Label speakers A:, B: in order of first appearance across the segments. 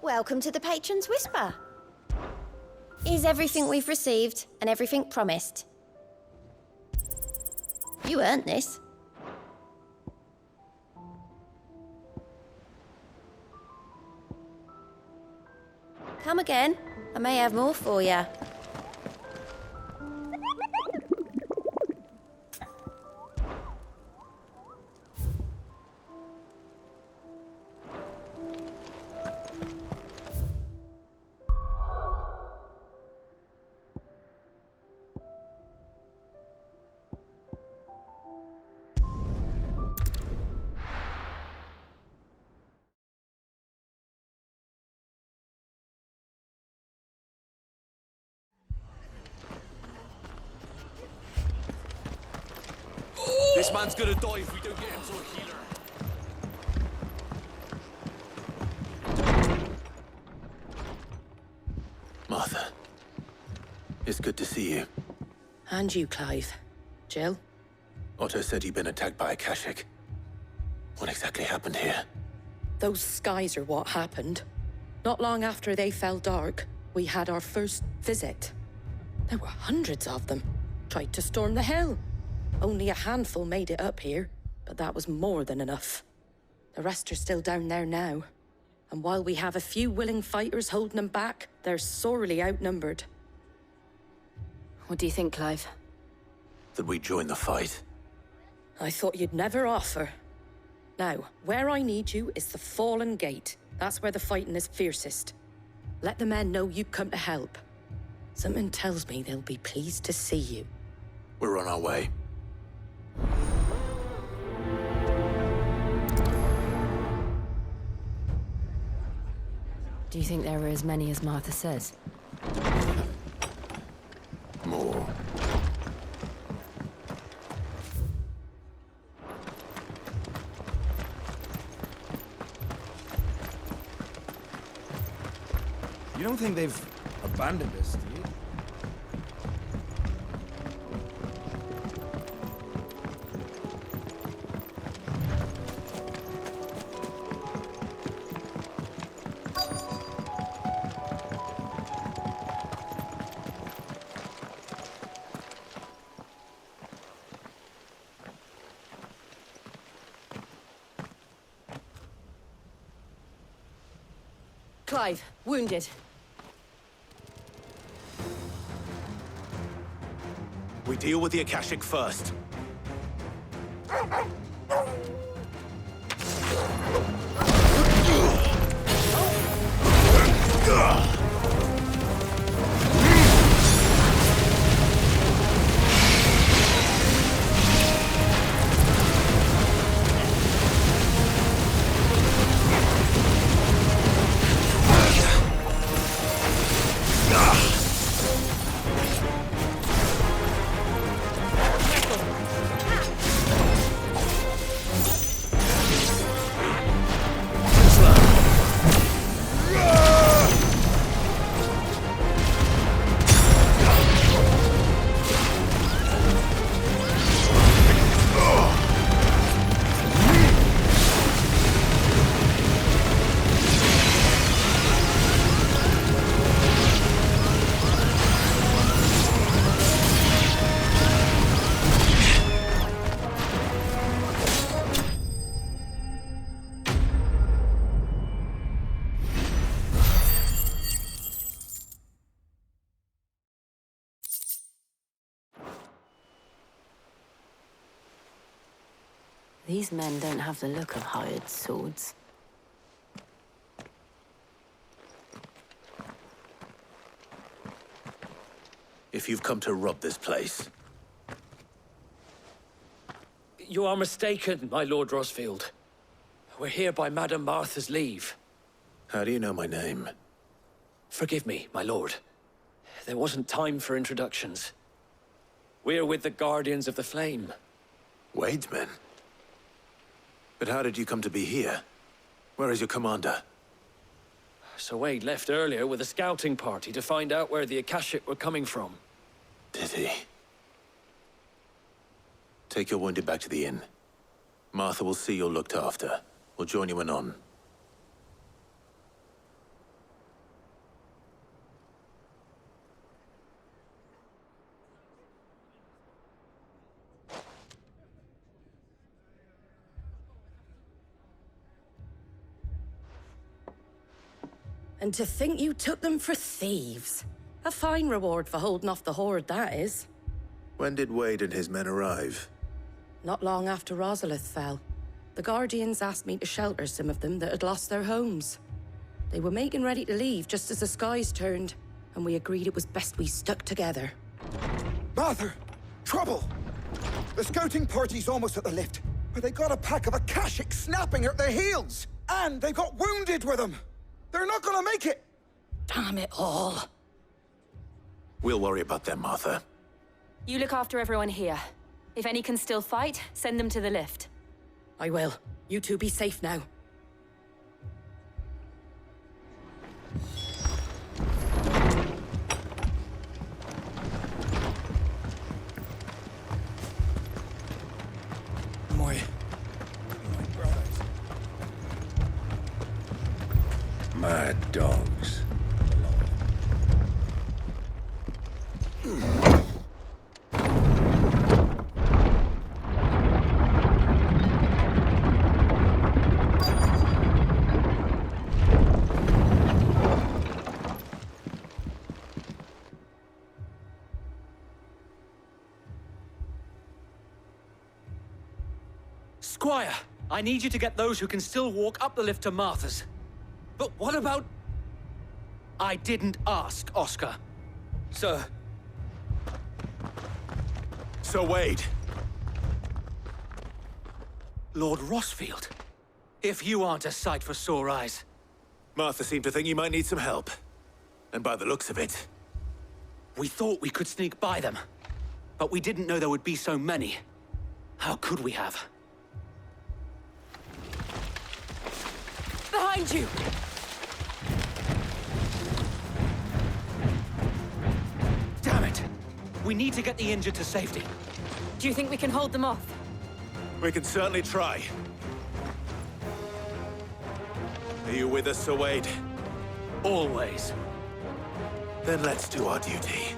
A: Welcome to the Patron's Whisper. Is everything we've received and everything promised? You earned this. Come again. I may have more for you.
B: This man's gonna die if we don't get him to a healer.
C: Martha, it's good to see you.
D: And you, Clive. Jill?
C: Otto said you'd been attacked by a Akashic. What exactly happened here?
D: Those skies are what happened. Not long after they fell dark, we had our first visit. There were hundreds of them. Tried to storm the hill. Only a handful made it up here, but that was more than enough. The rest are still down there now. And while we have a few willing fighters holding them back, they're sorely outnumbered.
E: What do you think, Clive?
C: That we join the fight?
D: I thought you'd never offer. Now, where I need you is the Fallen Gate. That's where the fighting is fiercest. Let the men know you come to help. Something tells me they'll be pleased to see you.
C: We're on our way.
E: Do you think there were as many as Martha says?
C: More.
B: You don't think they've abandoned us, do you?
E: Clive, wounded.
C: We deal with the Akashic first.
E: These men don't have the look of hired swords.
C: If you've come to rob this place,
F: You are mistaken, my Lord Rosfield. We're here by Madame Martha's leave.
C: how do you know my name?
F: Forgive me, my lord. There wasn't time for introductions. We're with the Guardians of the Flame.
C: Wade's men? But how did you come to be here? Where is your commander?
F: Sir Wade left earlier with a scouting party to find out where the Akashic were coming from.
C: Did he? Take your wounded back to the inn. Martha will see you're looked after. We'll join you anon.
D: And to think you took them for thieves. A fine reward for holding off the horde, that is.
C: When did Wade and his men arrive?
D: Not long after Rosalith fell. The Guardians asked me to shelter some of them that had lost their homes. They were making ready to leave just as the skies turned, and we agreed it was best we stuck together.
G: Martha! Trouble! The scouting party's almost at the lift, but they got a pack of Akashic snapping at their heels! And they got wounded with them! They're not gonna make it!
D: Damn it all.
C: We'll worry about them, Martha.
E: You look after everyone here. If any can still fight, send them to the lift.
D: I will. You two be safe now.
G: My brothers.
B: Mad dogs.
F: Squire, I need you to get those who can still walk up the lift to Martha's. But what about... I didn't ask, Oscar. Sir.
C: So Wade.
F: Lord Rossfield. If you aren't a sight for sore eyes.
C: Martha seemed to think you might need some help. And by the looks of it...
F: We thought we could sneak by them. But we didn't know there would be so many. How could we have?
E: Behind you!
F: Damn it! We need to get the injured to safety.
E: Do you think we can hold them off?
C: We can certainly try. Are you with us, Sir Wade?
F: Always.
C: Then let's do our duty.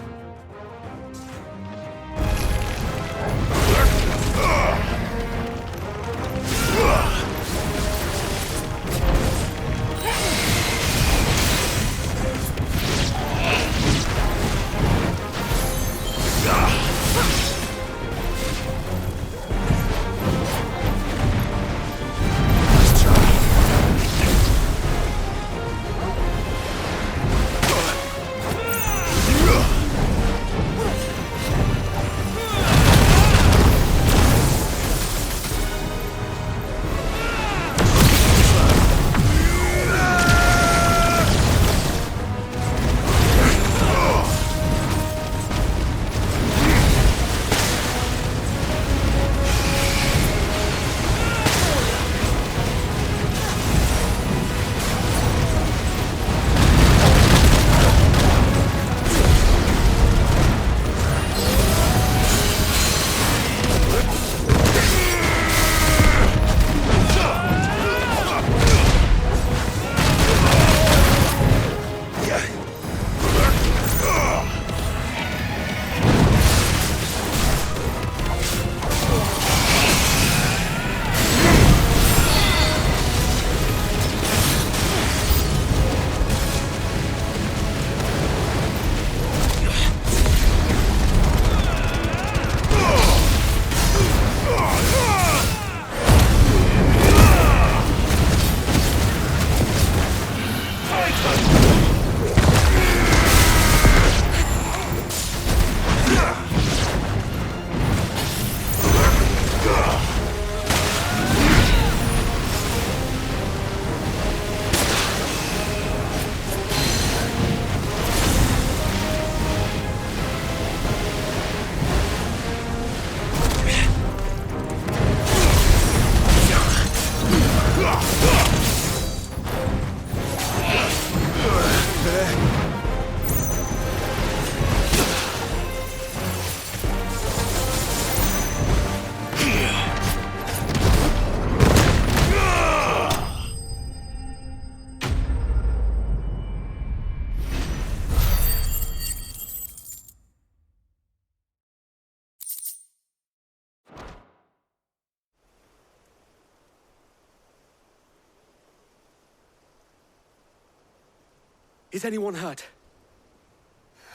F: Is anyone hurt?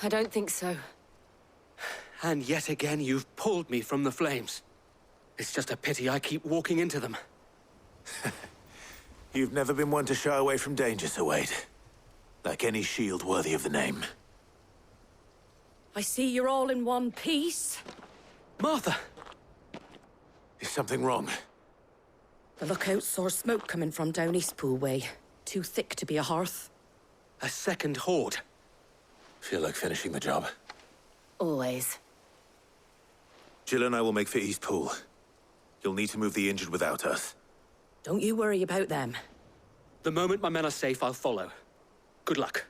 E: I don't think so.
F: And yet again, you've pulled me from the flames. It's just a pity I keep walking into them.
C: You've never been one to shy away from danger, Sir Wade. Like any shield worthy of the name.
D: I see you're all in one piece.
F: Martha!
C: Is something wrong?
D: The lookout saw smoke coming from down Eastpool way. Too thick to be a hearth.
F: A second horde.
C: Feel like finishing the job.
E: Always.
C: Jill and I will make for Eastpool. You'll need to move the injured without us.
D: Don't you worry about them.
F: The moment my men are safe, I'll follow. Good luck.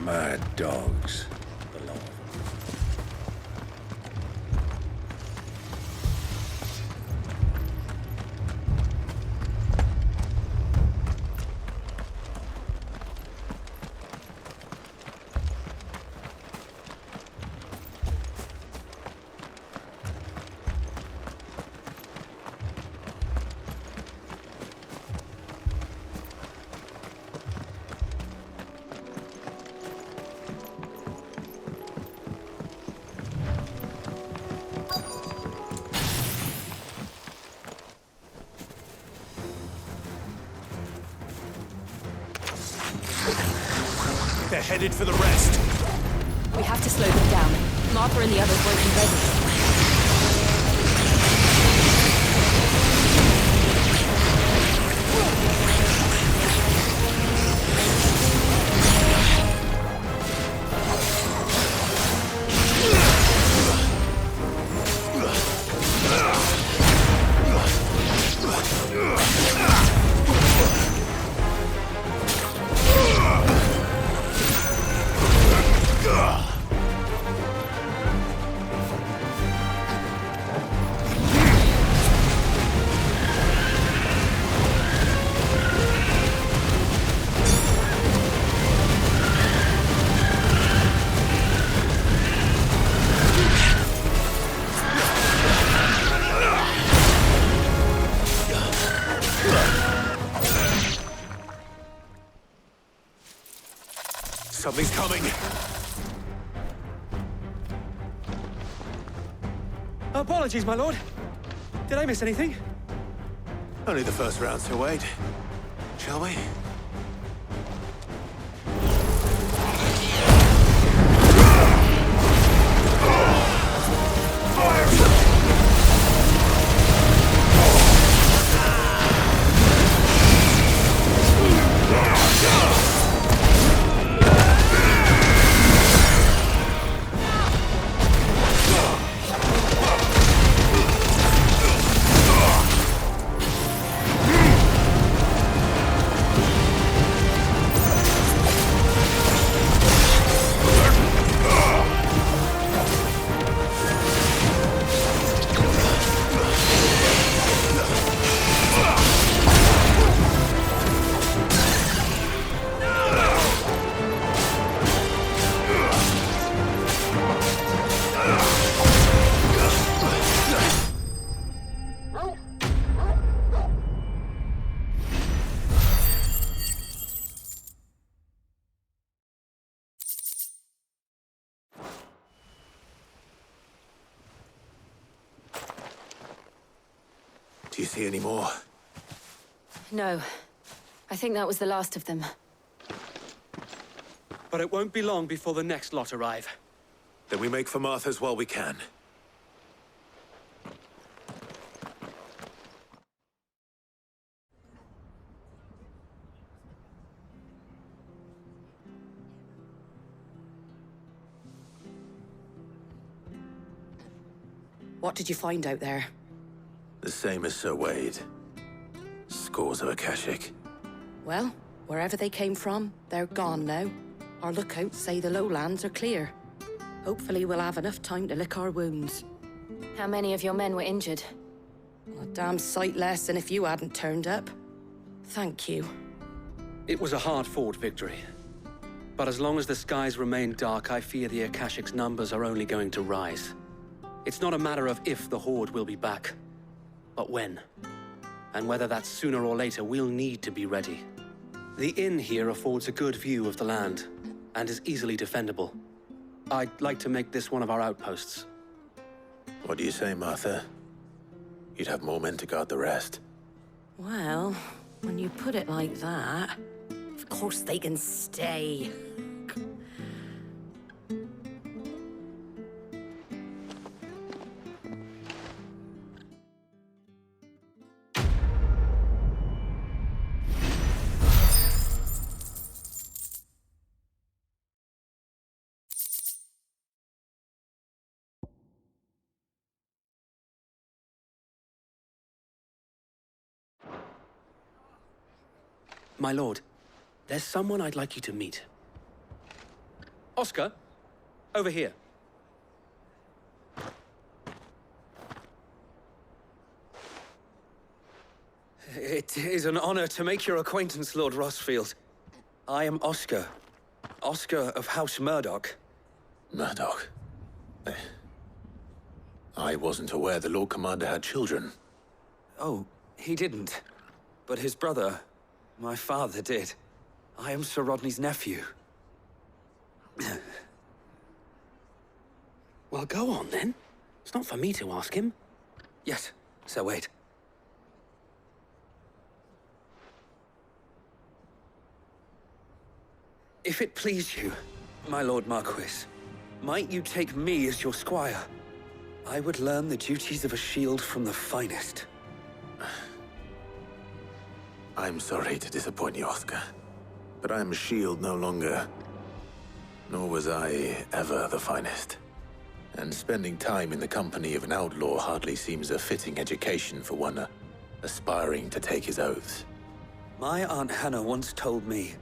B: Mad dogs. The lot of them.
C: They're headed for the rest.
E: We have to slow them down. Martha and the others won't be ready.
C: Something's coming.
F: Apologies, my lord. Did I miss anything?
C: Only the first round, Sir Wade. Shall we? Do you see any more?
E: No. I think that was the last of them.
F: But it won't be long before the next lot arrive.
C: Then we make for Martha's while we can.
D: What did you find out there?
C: The same as Sir Wade. Scores of Akashic.
D: Well, wherever they came from, they're gone now. Our lookouts say the lowlands are clear. Hopefully we'll have enough time to lick our wounds.
E: How many of your men were injured?
D: A damn sight less than if you hadn't turned up. Thank you.
F: It was a hard-fought victory. But as long as the skies remain dark, I fear the Akashic's numbers are only going to rise. It's not a matter of if the Horde will be back, but when. And whether that's sooner or later, we'll need to be ready. The inn here affords a good view of the land, and is easily defendable. I'd like to make this one of our outposts.
C: What do you say, Martha? You'd have more men to guard the rest.
D: Well, when you put it like that, of course they can stay.
F: My lord, there's someone I'd like you to meet. Oscar, over here. It is an honor to make your acquaintance, Lord Rosfield. I am Oscar. Oscar of House Murdoch.
C: Murdoch? I wasn't aware the Lord Commander had children.
B: Oh, he didn't. But his brother, my father, did. I am Sir Rodney's nephew.
F: Well, go on then. It's not for me to ask him.
B: Yes, Sir Wade. If it please you, my Lord Marquis, might you take me as your squire? I would learn the duties of a shield from the finest.
C: I'm sorry to disappoint you, Oscar. But I am a shield no longer. Nor was I ever the finest. And spending time in the company of an outlaw hardly seems a fitting education for one aspiring to take his oaths.
B: My Aunt Hannah once told me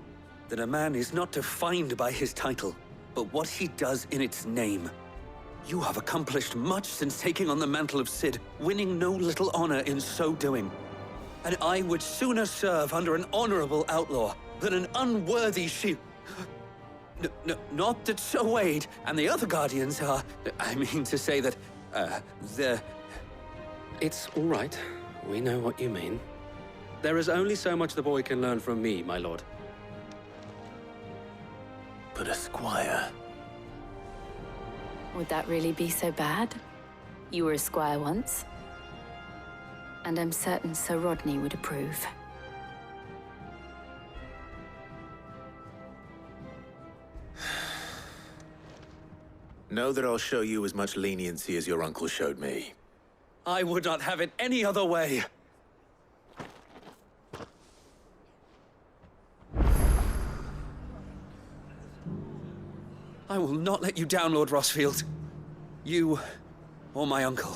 B: that a man is not defined by his title, but what he does in its name. You have accomplished much since taking on the mantle of Cid, winning no little honor in so doing. And I would sooner serve under an honorable outlaw than an unworthy shield. Not that Sir Wade and the other Guardians are... I mean to say that, they're...
F: It's all right. We know what you mean. There is only so much the boy can learn from me, my lord.
C: But a squire...
E: Would that really be so bad? You were a squire once. And I'm certain Sir Rodney would approve.
C: Know that I'll show you as much leniency as your uncle showed me.
B: I would not have it any other way. I will not let you down, Lord Rosfield. You, or my uncle.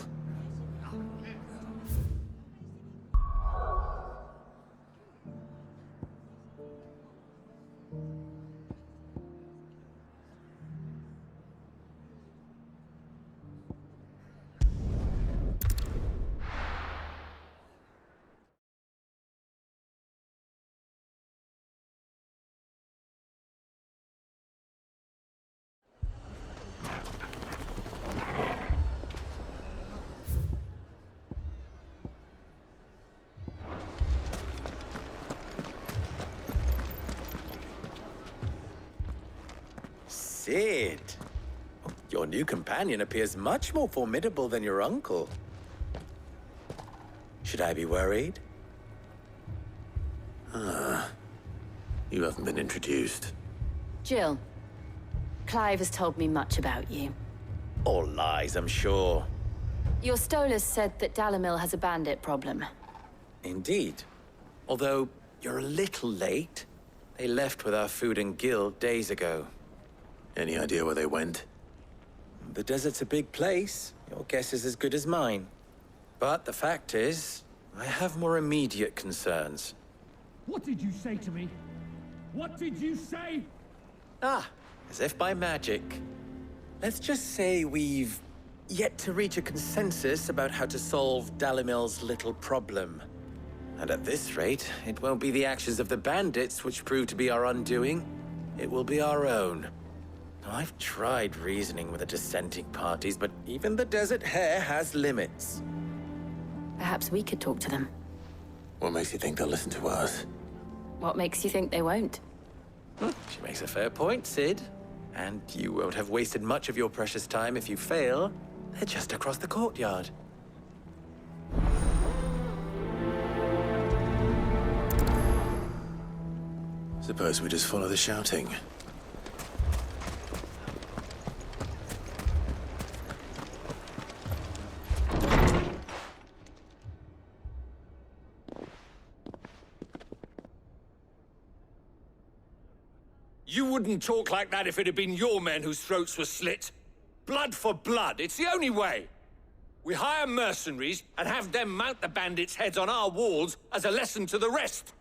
H: Cid. Your new companion appears much more formidable than your uncle. Should I be worried?
C: You haven't been introduced.
E: Jill, Clive has told me much about you.
H: All lies, I'm sure.
E: Your Stolas said that Dalamil has a bandit problem.
H: Indeed. Although, you're a little late. They left with our food and guild days ago.
C: Any idea where they went?
H: The desert's a big place. Your guess is as good as mine. But the fact is, I have more immediate concerns.
I: What did you say to me? What did you say?
H: Ah, as if by magic. Let's just say we've yet to reach a consensus about how to solve Dalimil's little problem. And at this rate, it won't be the actions of the bandits which prove to be our undoing. It will be our own. I've tried reasoning with the dissenting parties, but even the Desert Hare has limits.
E: Perhaps we could talk to them.
C: What makes you think they'll listen to us?
E: What makes you think they won't?
H: She makes a fair point, Sid. And you won't have wasted much of your precious time if you fail. They're just across the courtyard.
C: Suppose we just follow the shouting.
J: You wouldn't talk like that if it had been your men whose throats were slit. Blood for blood, it's the only way. We hire mercenaries and have them mount the bandits' heads on our walls as a lesson to the rest.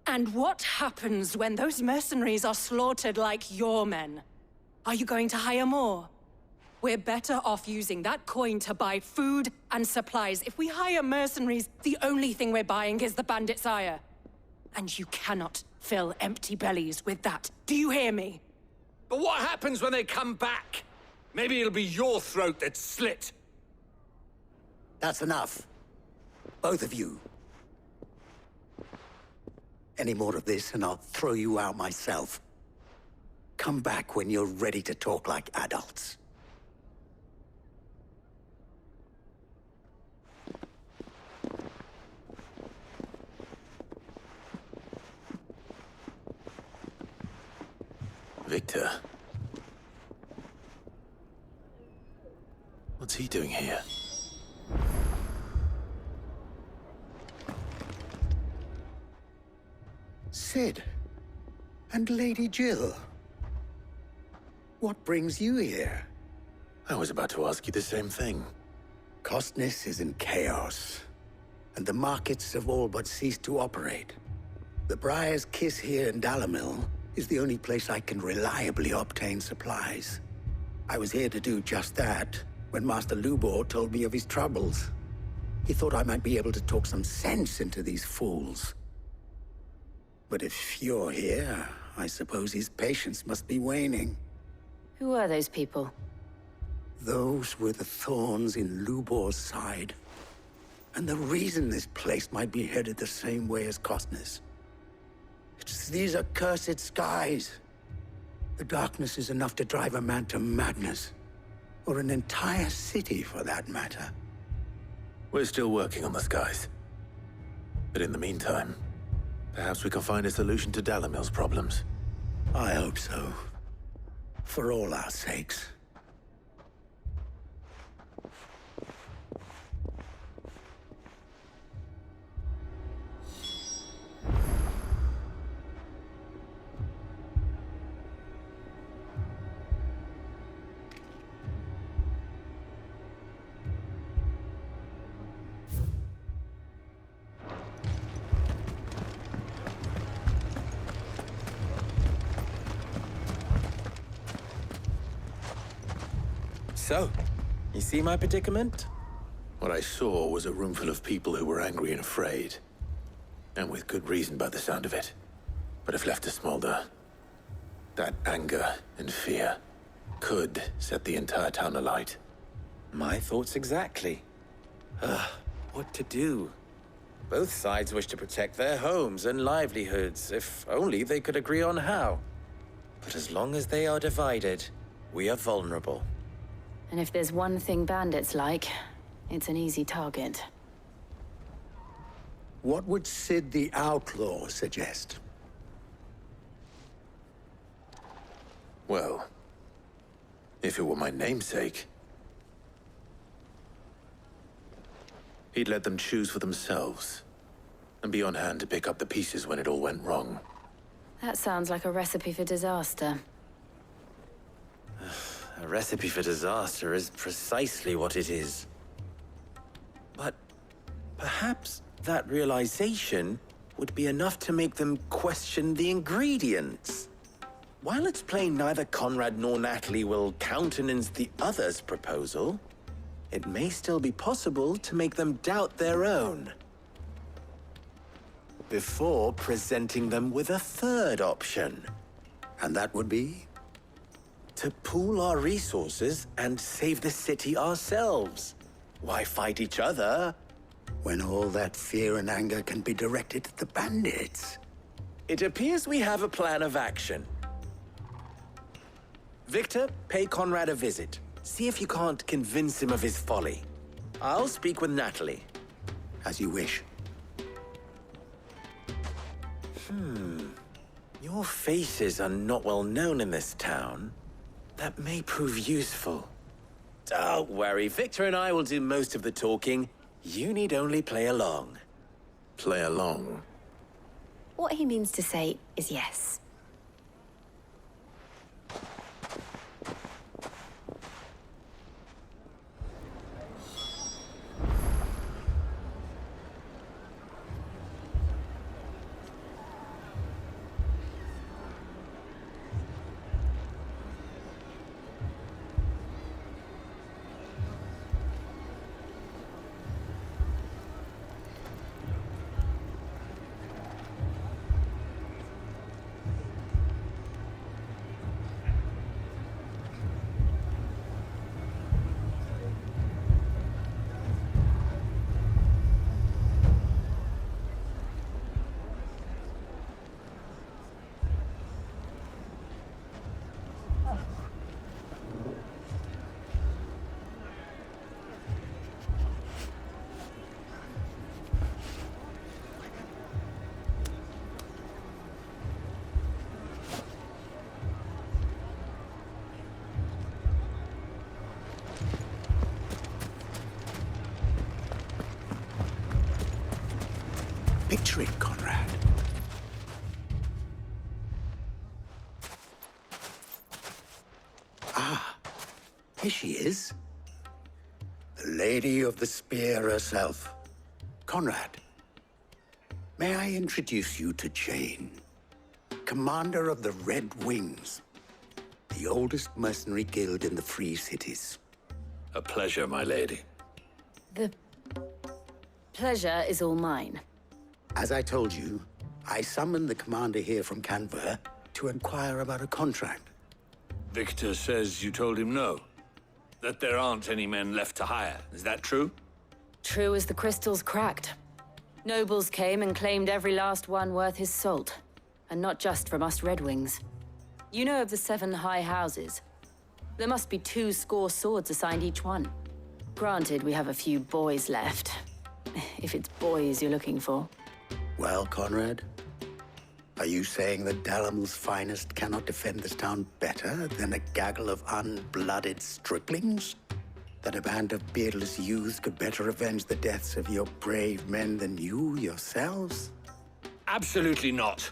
K: And what happens when those mercenaries are slaughtered like your men? Are you going to hire more? We're better off using that coin to buy food and supplies. If we hire mercenaries, the only thing we're buying is the bandits' ire. And you cannot fill empty bellies with that. Do you hear me?
J: But what happens when they come back? Maybe it'll be your throat that's slit.
L: That's enough. Both of you. Any more of this and I'll throw you out myself. Come back when you're ready to talk like adults.
C: Victor. What's he doing here?
L: Sid. And Lady Jill. What brings you here?
C: I was about to ask you the same thing.
L: Costness is in chaos, and the markets have all but ceased to operate. The Briar's Kiss here in Dalimil is the only place I can reliably obtain supplies. I was here to do just that when Master Lubor told me of his troubles. He thought I might be able to talk some sense into these fools. But if you're here, I suppose his patience must be waning.
E: Who are those people?
L: Those were the thorns in Lubor's side. And the reason this place might be headed the same way as Costness. It's these accursed skies. The darkness is enough to drive a man to madness. Or an entire city, for that matter.
C: We're still working on the skies. But in the meantime, perhaps we can find a solution to Dalimil's problems.
L: I hope so. For all our sakes.
H: So, you see my predicament?
C: What I saw was a room full of people who were angry and afraid. And with good reason by the sound of it. But if left to smolder, that anger and fear could set the entire town alight.
H: My thoughts exactly. What to do? Both sides wish to protect their homes and livelihoods, if only they could agree on how. But as long as they are divided, we are vulnerable.
E: And if there's one thing bandits like, it's an easy target.
L: What would Sid the Outlaw suggest?
C: Well, if it were my namesake, he'd let them choose for themselves, and be on hand to pick up the pieces when it all went wrong.
E: That sounds like a recipe for disaster.
H: A recipe for disaster is precisely what it is. But perhaps that realization would be enough to make them question the ingredients. while it's plain neither Conrad nor Natalie will countenance the other's proposal, it may still be possible to make them doubt their own before presenting them with a third option.
L: And that would be?
H: To pool our resources and save the city ourselves. Why fight each other
L: when all that fear and anger can be directed at the bandits?
H: It appears we have a plan of action. Victor, pay Conrad a visit. See if you can't convince him of his folly. I'll speak with Natalie.
L: As you wish.
H: Your faces are not well known in this town. That may prove useful. Don't worry, Victor and I will do most of the talking. You need only play along.
C: Play along?
E: What he means to say is yes.
L: Picture it, Conrad. Ah, here she is. The Lady of the Spear herself. Conrad, may I introduce you to Jane, commander of the Red Wings, the oldest mercenary guild in the Free Cities.
J: A pleasure, my lady.
E: The pleasure is all mine.
L: As I told you, I summoned the commander here from Canver to inquire about a contract.
J: Victor says you told him no. That there aren't any men left to hire. Is that true?
E: True as the crystals cracked. Nobles came and claimed every last one worth his salt. And not just from us Red Wings. You know of the 7 high houses. There must be 2 swords assigned each one. Granted, we have a few boys left. If it's boys you're looking for.
L: Well, Conrad, are you saying that Dalamel's finest cannot defend this town better than a gaggle of unblooded striplings? That a band of beardless youths could better avenge the deaths of your brave men than you yourselves?
J: Absolutely not.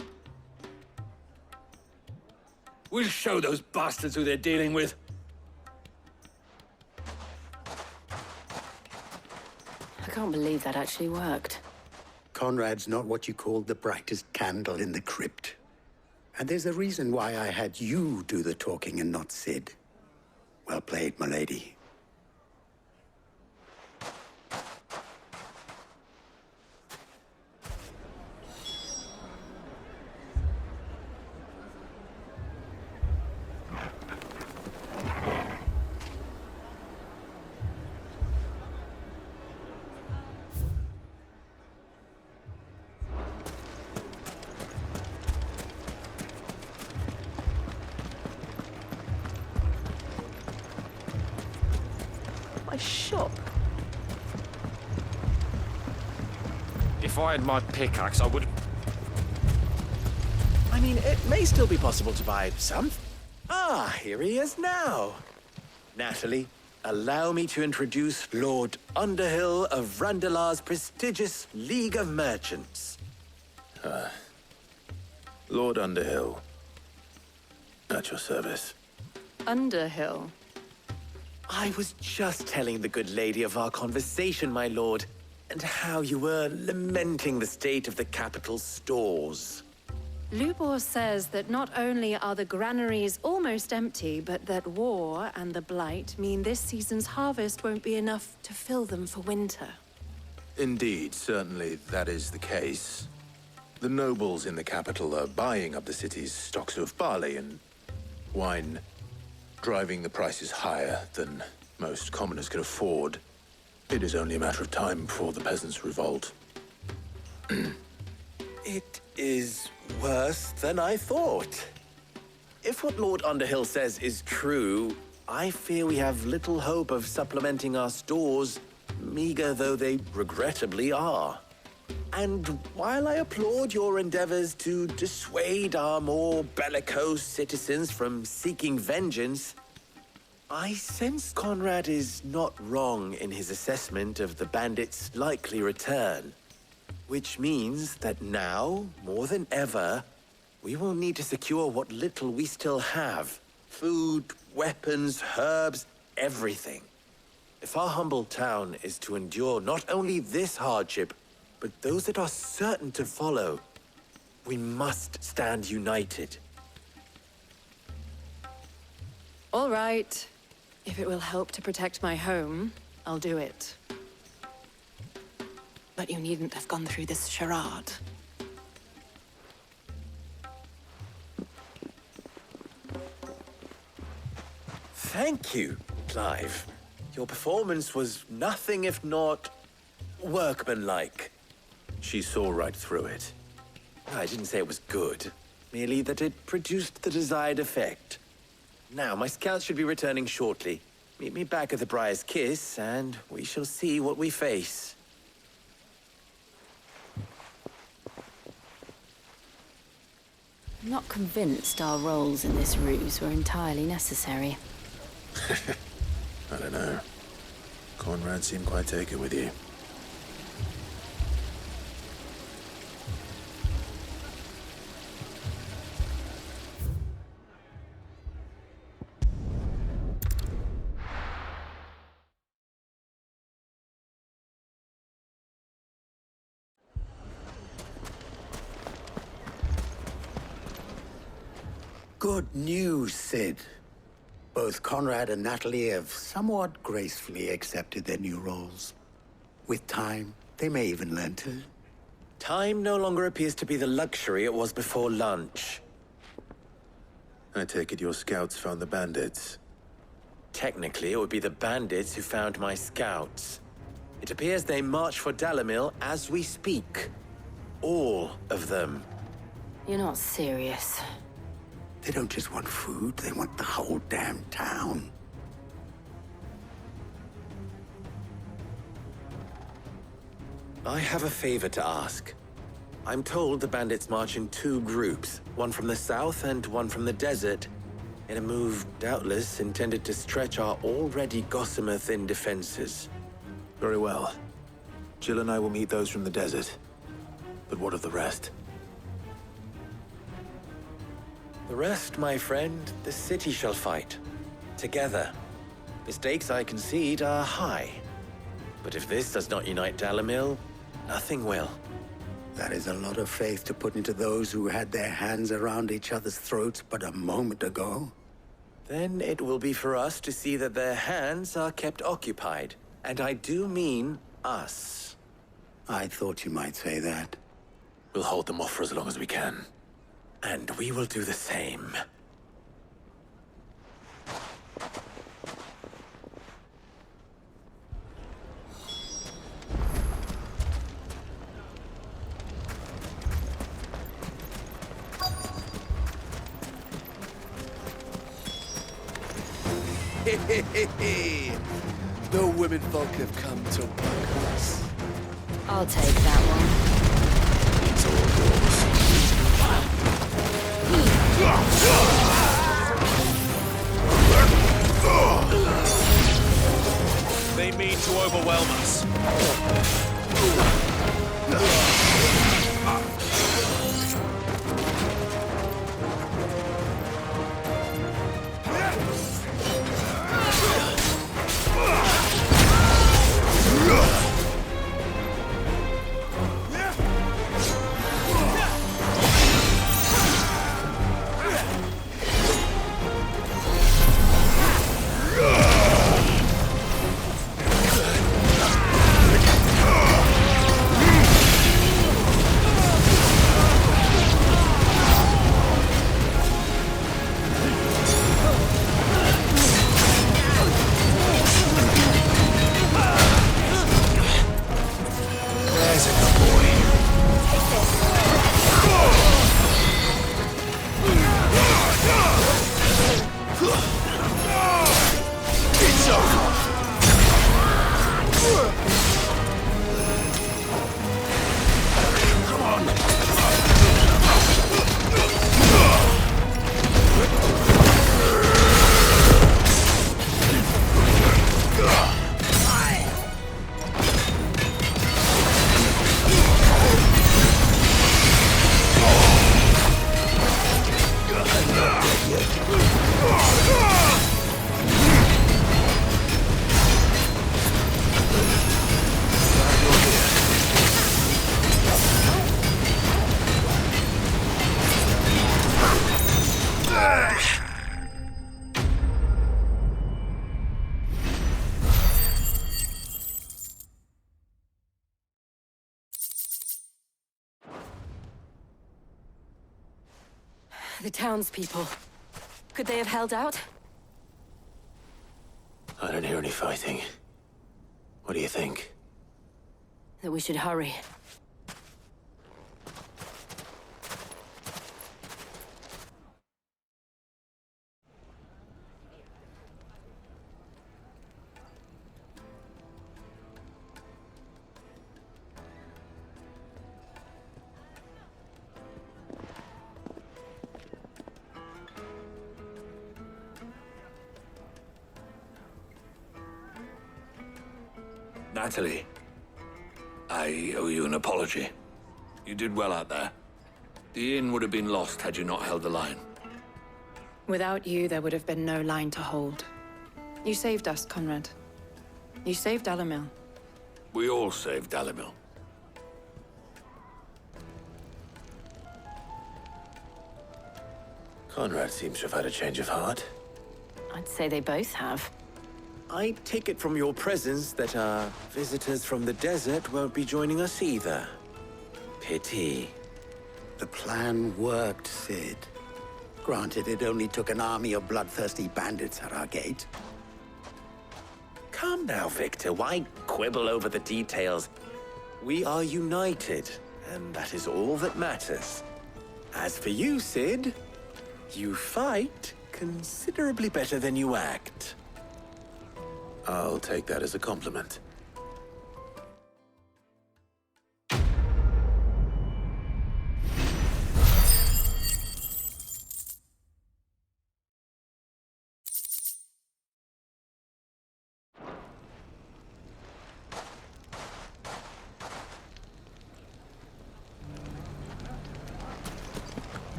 J: We'll show those bastards who they're dealing with.
E: I can't believe that actually worked.
L: Conrad's not what you called the brightest candle in the crypt. And there's a reason why I had you do the talking and not Sid. Well played, my lady.
K: Shop.
J: If I had my pickaxe, I would...
H: I mean, it may still be possible to buy some. Ah, here he is now. Natalie, allow me to introduce Lord Underhill of Randalar's prestigious League of Merchants.
C: Lord Underhill. At your service.
E: Underhill?
H: I was just telling the good lady of our conversation, my lord, and how you were lamenting the state of the capital's stores.
K: Lubor says that not only are the granaries almost empty, but that war and the Blight mean this season's harvest won't be enough to fill them for winter.
C: Indeed, certainly that is the case. The nobles in the capital are buying up the city's stocks of barley and wine, driving the prices higher than most commoners can afford. It is only a matter of time before the peasants revolt.
H: It is worse than I thought. If what Lord Underhill says is true, I fear we have little hope of supplementing our stores, meager though they regrettably are. And while I applaud your endeavors to dissuade our more bellicose citizens from seeking vengeance, I sense Conrad is not wrong in his assessment of the bandits' likely return. Which means that now, more than ever, we will need to secure what little we still have. Food, weapons, herbs, everything. If our humble town is to endure not only this hardship, but those that are certain to follow, we must stand united.
K: All right. If it will help to protect my home, I'll do it. But you needn't have gone through this charade.
H: Thank you, Clive. Your performance was nothing if not workmanlike.
C: She saw right through it.
H: I didn't say it was good, merely that it produced the desired effect. Now, my scouts should be returning shortly. Meet me back at the Briar's Kiss, and we shall see what we face.
E: I'm not convinced our roles in this ruse were entirely necessary.
C: I don't know. Conrad seemed quite taken with you.
L: Good news, Sid. Both Conrad and Natalie have somewhat gracefully accepted their new roles. With time, they may even learn to.
H: Time no longer appears to be the luxury it was before lunch.
C: I take it your scouts found the bandits.
H: Technically, it would be the bandits who found my scouts. It appears they march for Dalimil as we speak. All of them.
E: You're not serious.
L: They don't just want food, they want the whole damn town.
H: I have a favor to ask. I'm told the bandits march in two groups, one from the south and one from the desert, in a move doubtless intended to stretch our already gossamer-thin defenses.
C: Very well. Jill and I will meet those from the desert. But what of the rest?
H: The rest, my friend, the city shall fight. Together. The stakes, I concede, are high. But if this does not unite Dalimil, nothing will.
L: That is a lot of faith to put into those who had their hands around each other's throats but a moment ago.
H: Then it will be for us to see that their hands are kept occupied. And I do mean us.
L: I thought you might say that.
C: We'll hold them off for as long as we can.
H: And we will do the same.
M: The women folk have come to welcome us.
E: I'll take that one.
C: It's all yours.
J: They mean to overwhelm us.
E: The townspeople. Could they have held out?
C: I don't hear any fighting. What do you think?
E: That we should hurry.
J: Natalie, I owe you an apology. You did well out there. The inn would have been lost had you not held the line.
K: Without you, there would have been no line to hold. You saved us, Conrad. You saved Dalimil.
J: We all saved Dalimil.
C: Conrad seems to have had a change of heart.
E: I'd say they both have.
H: I take it from your presence that our visitors from the desert won't be joining us either. Pity.
L: The plan worked, Sid. Granted, it only took an army of bloodthirsty bandits at our gate.
H: Calm now, Victor. Why quibble over the details? We are united, and that is all that matters. As for you, Sid, you fight considerably better than you act.
C: I'll take that as a compliment.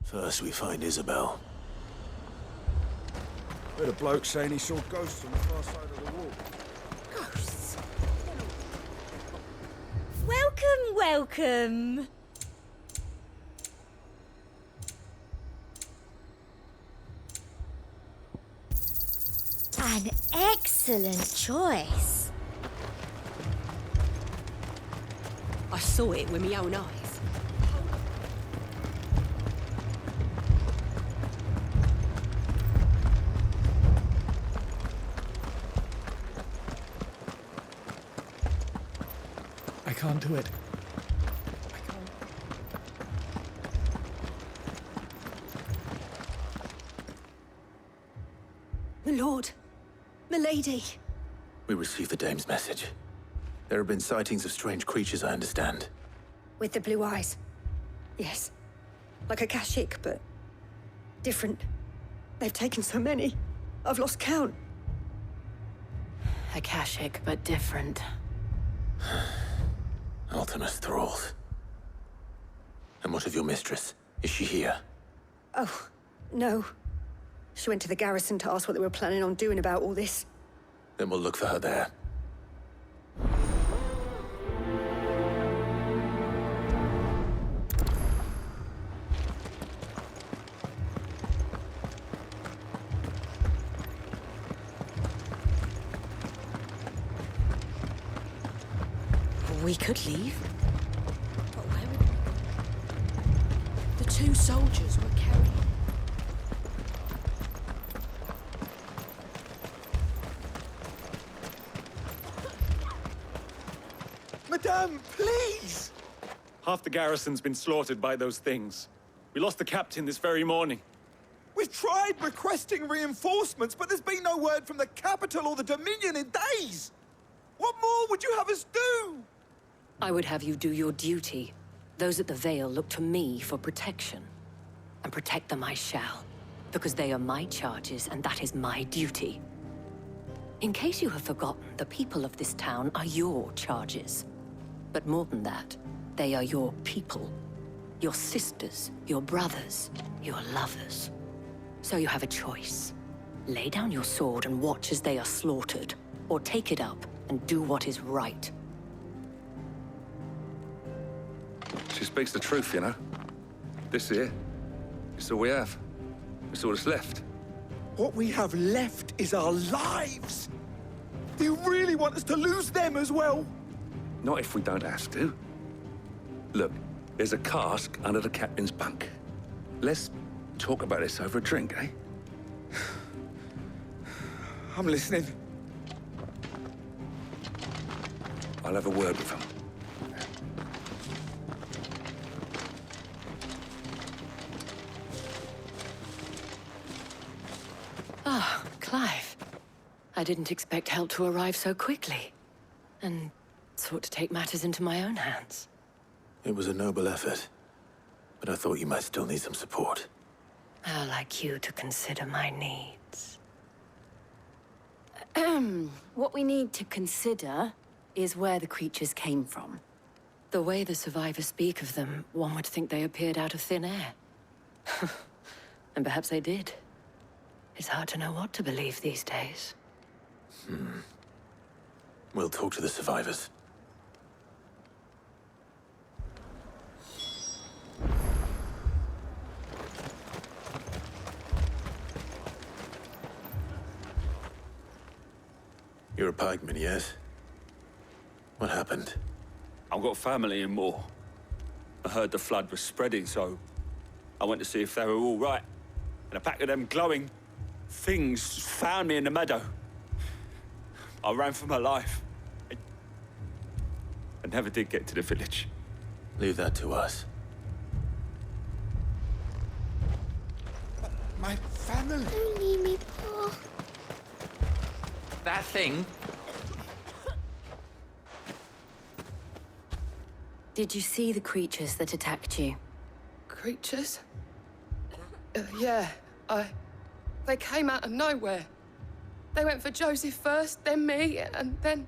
C: First we find Isabel.
G: Heard a bloke saying he saw ghosts on the far side of the wall.
A: Ghosts. Welcome, welcome. An excellent choice.
K: I saw it with my own eyes.
I: I can't do it.
K: My lord. Milady.
C: We received the dame's message. There have been sightings of strange creatures, I understand.
K: With the blue eyes. Yes. Like a Kashik, but different. They've taken so many. I've lost count.
E: Akashic, but different.
C: Ultimus thralls. And what of your mistress? Is she here?
K: Oh, no. She went to the garrison to ask what they were planning on doing about all this.
C: Then we'll look for her there.
K: We could leave. But where would... The two soldiers were carrying...
G: Madame, please!
N: Half the garrison's been slaughtered by those things. We lost the captain this very morning.
G: We've tried requesting reinforcements, but there's been no word from the capital or the Dominion in days! What more would you have us do?
O: I would have you do your duty. Those at the Vale look to me for protection. And protect them I shall. Because they are my charges, and that is my duty. In case you have forgotten, the people of this town are your charges. But more than that, they are your people. Your sisters, your brothers, your lovers. So you have a choice. Lay down your sword and watch as they are slaughtered, or take it up and do what is right.
P: She speaks the truth, you know. This here, it's all we have. It's all that's left.
G: What we have left is our lives! Do you really want us to lose them as well?
P: Not if we don't have to. Look, there's a cask under the captain's bunk. Let's talk about this over a drink, eh?
G: I'm listening.
P: I'll have a word with him.
O: Ah, Clive. I didn't expect help to arrive so quickly. And sought to take matters into my own hands.
C: It was a noble effort, but I thought you might still need some support.
O: How like you to consider my needs.
E: What we need to consider is where the creatures came from.
O: The way the survivors speak of them, one would think they appeared out of thin air. And perhaps they did. It's hard to know what to believe these days.
C: We'll talk to the survivors. You're a pikeman, yes? What happened?
J: I've got family in Moor. I heard the flood was spreading, so I went to see if they were all right. And a pack of them glowing things found me in the meadow. I ran for my life. I never did get to the village.
C: Leave that to us.
G: My family.
A: Only me, Paul.
H: That thing?
E: Did you see the creatures that attacked you?
Q: Creatures? Yeah, They came out of nowhere. They went for Joseph first, then me, and then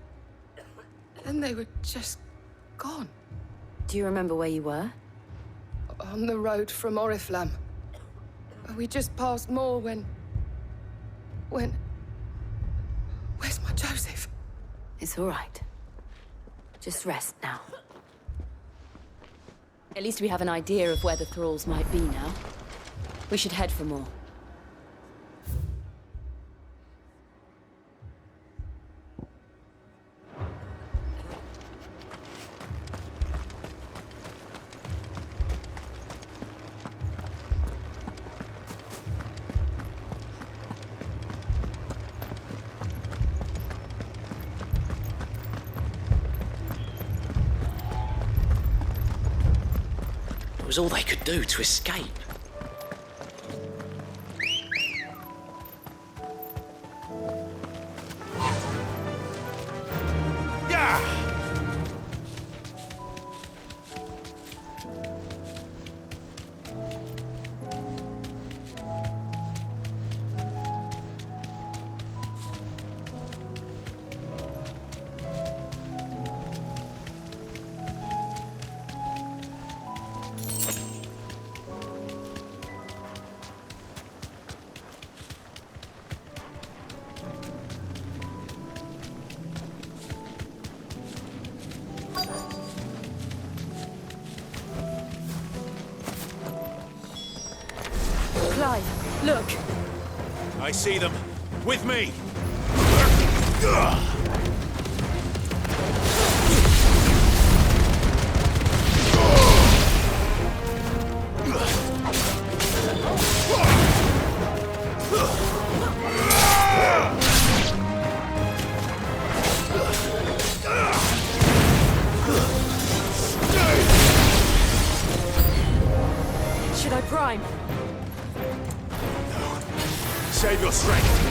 Q: they were just gone.
E: Do you remember where you were?
Q: On the road from Oriflamme. We just passed Moor when... Where's my Joseph?
E: It's all right. Just rest now. At least we have an idea of where the thralls might be now. We should head for more.
H: It was all they could do to escape.
E: Clive, look!
J: I see them. With me!
E: Should I prime?
J: Save your strength.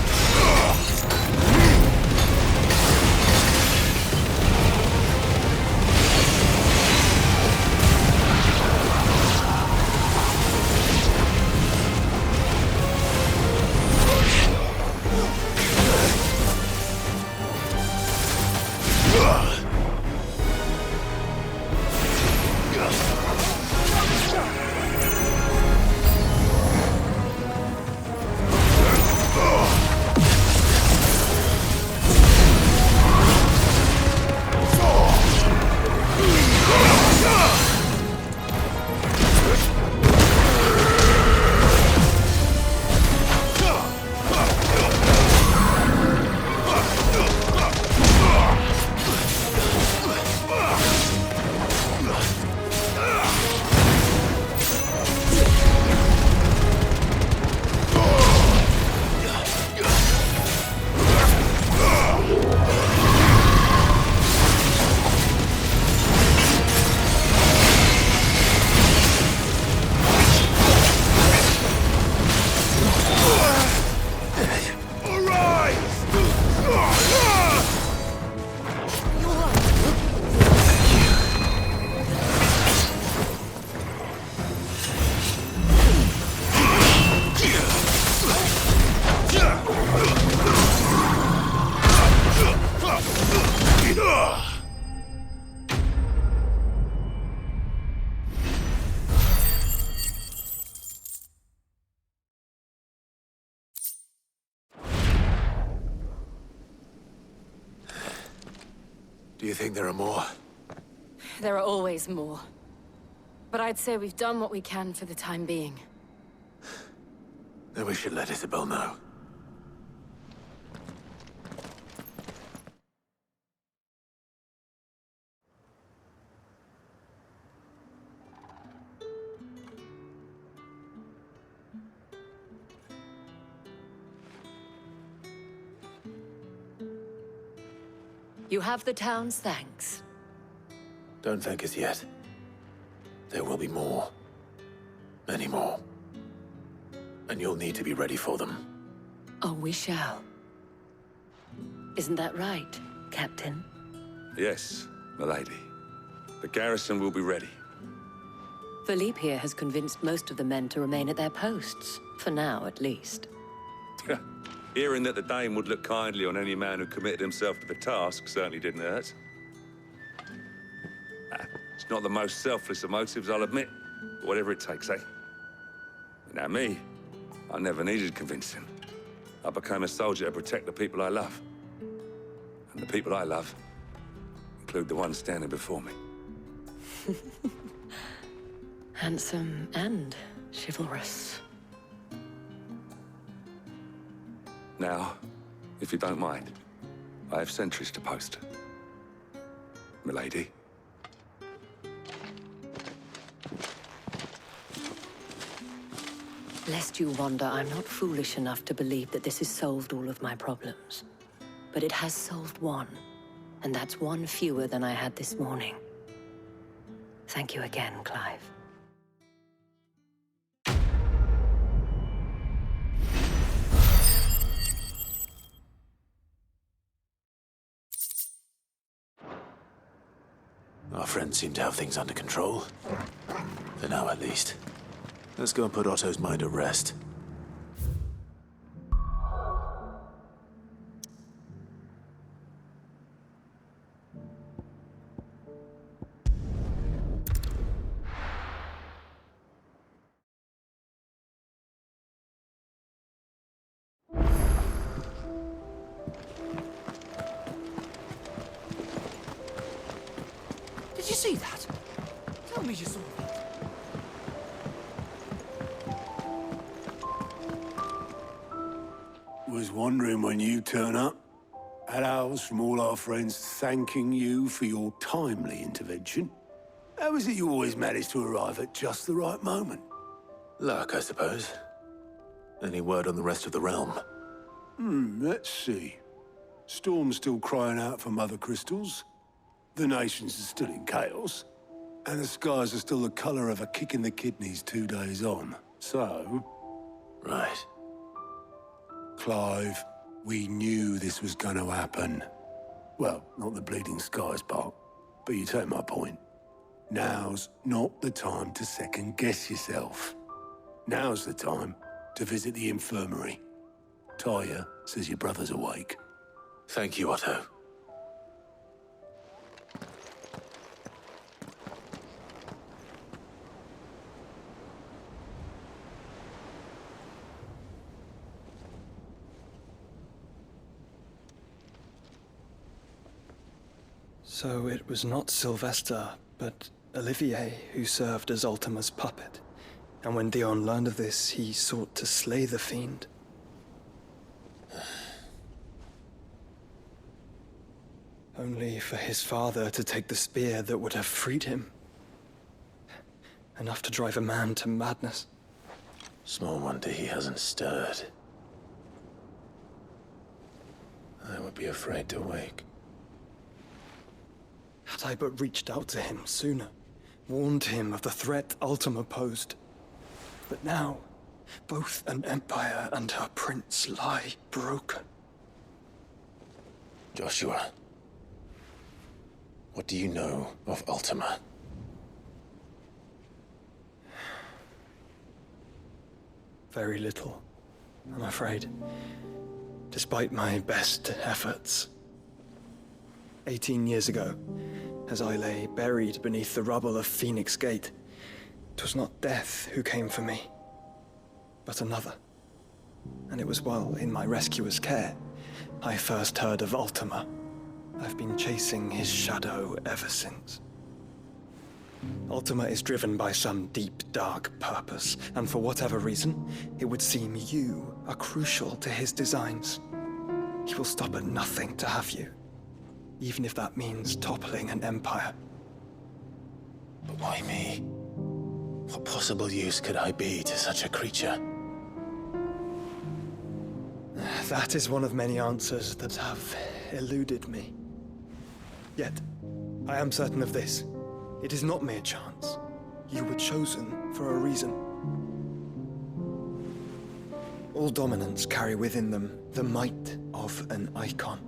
C: you think there are more?
E: There are always more. But I'd say we've done what we can for the time being.
C: Then we should let Isabel know.
O: You have the town's thanks.
C: Don't thank us yet. There will be more. Many more. And you'll need to be ready for them.
O: Oh, we shall. Isn't that right, Captain?
P: Yes, milady. The garrison will be ready.
O: Philippe here has convinced most of the men to remain at their posts. For now, at least.
P: Hearing that the Dane would look kindly on any man who committed himself to the task certainly didn't hurt. It's not the most selfless of motives, I'll admit. But whatever it takes, eh? Now me, I never needed convincing. I became a soldier to protect the people I love. And the people I love include the ones standing before me.
O: Handsome and chivalrous.
P: Now, if you don't mind, I have sentries to post. Milady.
O: Lest you wonder, I'm not foolish enough to believe that this has solved all of my problems. But it has solved one, and that's one fewer than I had this morning. Thank you again, Clive.
C: Our friends seem to have things under control. For now, at least. Let's go and put Otto's mind at rest.
R: Did you see that? Tell me you saw that.
S: Was wondering when you turn up. Had ours from all our friends thanking you for your timely intervention. How is it you always manage to arrive at just the right moment?
C: Luck, I suppose. Any word on the rest of the realm?
S: Let's see. Storm's still crying out for mother crystals. The nations are still in chaos. And the skies are still the color of a kick in the kidneys 2 days on. So...
C: Right.
S: Clive, we knew this was going to happen. Well, not the bleeding skies part, but you take my point. Now's not the time to second-guess yourself. Now's the time to visit the infirmary. Talia says your brother's awake.
C: Thank you, Otto.
I: So it was not Sylvester, but Olivier who served as Ultima's puppet. And when Dion learned of this, he sought to slay the fiend. Only for his father to take the spear that would have freed him. Enough to drive a man to madness.
C: Small wonder he hasn't stirred. I would be afraid to wake.
I: Had I but reached out to him sooner, warned him of the threat Ultima posed. But now, both an empire and her prince lie broken.
C: Joshua, what do you know of Ultima?
I: Very little, I'm afraid. Despite my best efforts. 18 years ago, as I lay buried beneath the rubble of Phoenix Gate, 'twas not death who came for me, but another. And it was while in my rescuer's care, I first heard of Ultima. I've been chasing his shadow ever since. Ultima is driven by some deep, dark purpose, and for whatever reason, it would seem you are crucial to his designs. He will stop at nothing to have you, even if that means toppling an empire.
C: But why me? What possible use could I be to such a creature?
I: That is one of many answers that have eluded me. Yet, I am certain of this. It is not mere chance. You were chosen for a reason. All dominants carry within them the might of an icon.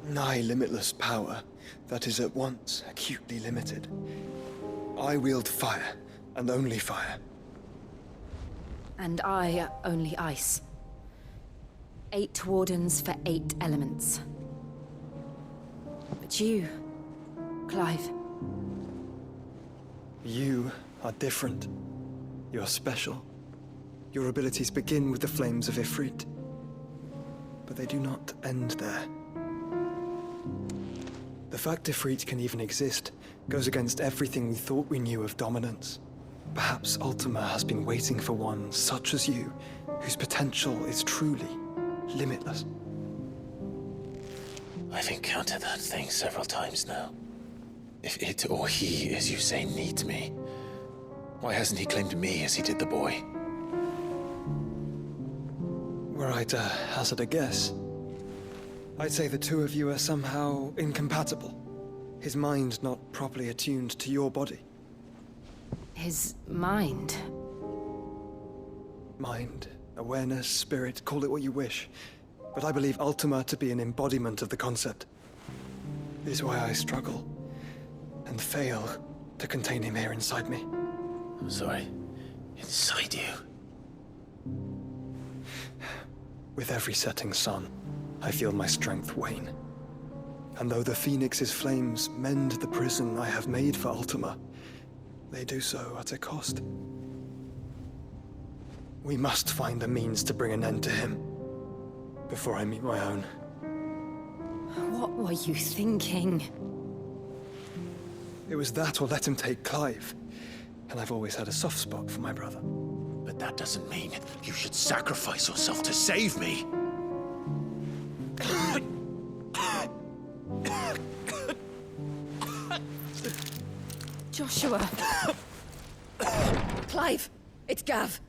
I: Nigh limitless power that is at once acutely limited. I wield fire, and only fire.
E: And I only ice. 8 wardens for 8 elements. But you, Clive.
I: You are different. You're special. Your abilities begin with the flames of Ifrit. But they do not end there. The fact Ifrit can even exist goes against everything we thought we knew of dominance. Perhaps Ultima has been waiting for one such as you, whose potential is truly limitless.
C: I've encountered that thing several times now. If it or he, as you say, needs me, why hasn't he claimed me as he did the boy?
I: Were I to hazard a guess, I'd say the two of you are somehow incompatible. His mind not properly attuned to your body.
E: His mind?
I: Mind, awareness, spirit, call it what you wish. But I believe Ultima to be an embodiment of the concept. This is why I struggle and fail to contain him here inside me.
C: I'm sorry. Inside you?
I: With every setting sun, I feel my strength wane. And though the Phoenix's flames mend the prison I have made for Ultima, they do so at a cost. We must find a means to bring an end to him before I meet my own.
E: What were you thinking?
I: It was that or let him take Clive. And I've always had a soft spot for my brother.
C: But that doesn't mean you should sacrifice yourself to save me.
E: Joshua.
O: Clive, it's Gav.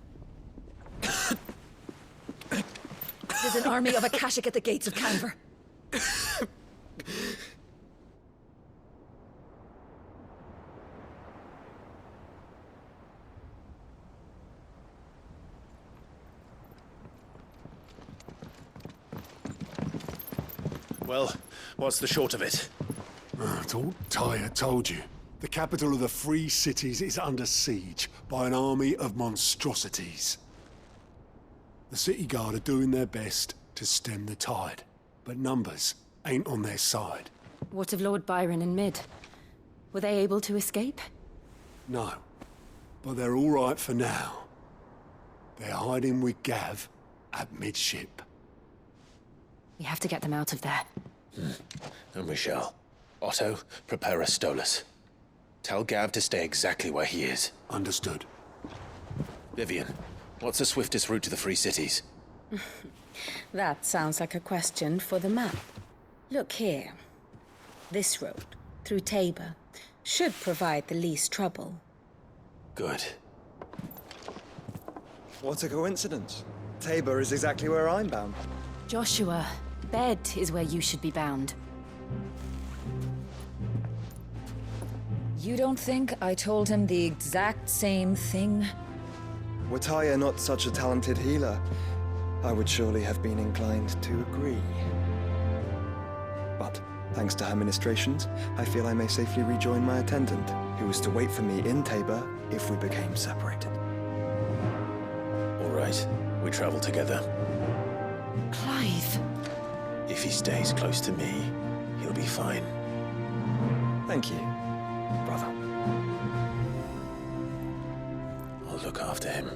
O: There's an army of Akashic at the gates of Canver.
C: Well, what's the short of it?
S: I thought Tyre told you. The capital of the Free Cities is under siege by an army of monstrosities. The city guard are doing their best to stem the tide, but numbers ain't on their side.
E: What of Lord Byron and Mid? Were they able to escape?
S: No, but they're all right for now. They're hiding with Gav at midship.
E: We have to get them out of there.
C: And we shall. Otto, prepare a Stolas. Tell Gav to stay exactly where he is.
S: Understood.
C: Vivian, what's the swiftest route to the Free Cities?
T: That sounds like a question for the map. Look here. This road, through Tabor, should provide the least trouble.
C: Good.
I: What a coincidence. Tabor is exactly where I'm bound.
E: Joshua, bed is where you should be bound.
T: You don't think I told him the exact same thing?
I: Were Tyre not such a talented healer, I would surely have been inclined to agree. But, thanks to her ministrations, I feel I may safely rejoin my attendant, who was to wait for me in Tabor if we became separated.
C: All right, we travel together.
E: Clive!
C: If he stays close to me, he'll be fine.
I: Thank you, brother.
C: I'll look after him.